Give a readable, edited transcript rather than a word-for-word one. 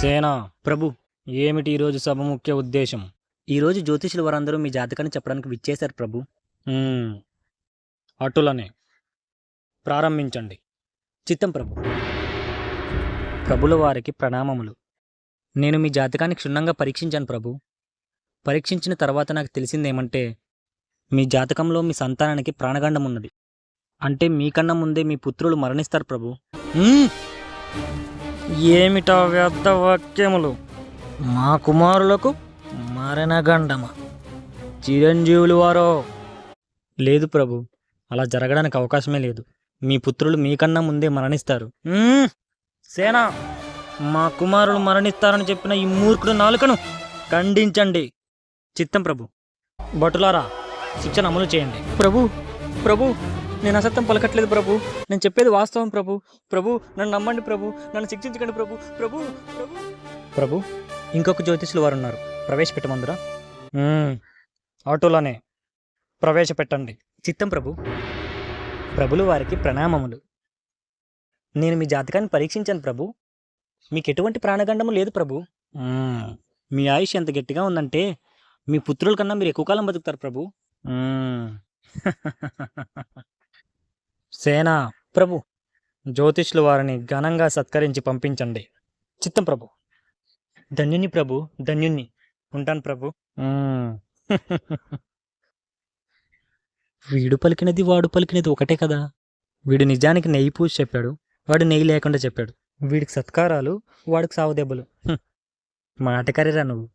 సేనా ప్రభు, ఏమిటి ఈరోజు సభ ముఖ్య ఉద్దేశం? ఈరోజు జ్యోతిషులు వారందరూ మీ జాతకాన్ని చెప్పడానికి విచ్చేశారు ప్రభు. మ్మ్, అటులనే ప్రారంభించండి. చిత్తం ప్రభు. ప్రభుల వారికి ప్రణామములు. నేను మీ జాతకాన్ని క్షుణ్ణంగా పరీక్షించాను ప్రభు. పరీక్షించిన తర్వాత నాకు తెలిసిందేమంటే, మీ జాతకంలో మీ సంతానానికి ప్రాణగండం ఉన్నది. అంటే మీకన్నా ముందే మీ పుత్రులు మరణిస్తారు ప్రభు. మ్మ్, ఏమిటా వ్యర్థ వాక్యములు? మా కుమారులకు మరణగండమ? చిరంజీవులు వారో? లేదు ప్రభు, అలా జరగడానికి అవకాశమే లేదు. మీ పుత్రులు మీకన్నా ముందే మరణిస్తారు. మ్మ్, సేనా, మా కుమారులు మరణిస్తారని చెప్పిన ఈ మూర్ఖుడు నాలుకను ఖండించండి. చిత్తం ప్రభు. భటులారా, శిక్షను అమలు చేయండి. ప్రభు ప్రభు నేను అసత్యం పలకట్లేదు ప్రభు. నేను చెప్పేది వాస్తవం ప్రభు. ప్రభు నన్ను నమ్మండి ప్రభు. నన్ను శిక్షించకండి ప్రభు. ప్రభు ప్రభు ప్రభు ఇంకొక జ్యోతిషులు వారు ఉన్నారు, ప్రవేశపెట్టమందురా? మ్మ్, అటులనే ప్రవేశపెట్టండి. చిత్తం ప్రభు. ప్రభులు వారికి ప్రణామములు. నేను మీ జాతకాన్ని పరీక్షించాను ప్రభు. మీకు ఎటువంటి ప్రాణగండము లేదు ప్రభు. మ్మ్, మీ ఆయుష్ ఎంత గట్టిగా ఉందంటే మీ పుత్రుల కన్నా మీరు ఎక్కువ కాలం బతుకుతారు ప్రభు. మ్మ్. సేనా ప్రభు. జ్యోతిష్యుల వారిని ఘనంగా సత్కరించి పంపించండి. చిత్తం ప్రభు. ధన్యుని ప్రభు, ధన్యుణ్ణి. ఉంటాను ప్రభు. మ్మ్. వీడు పలికినది వాడు పలికినది ఒకటే కదా. వీడు నిజానికి నెయ్యి పూసి చెప్పాడు, వాడు నెయ్యి లేకుండా చెప్పాడు. వీడికి సత్కారాలు, వాడికి సావు దెబ్బలు. మాటకారిరా నువ్వు.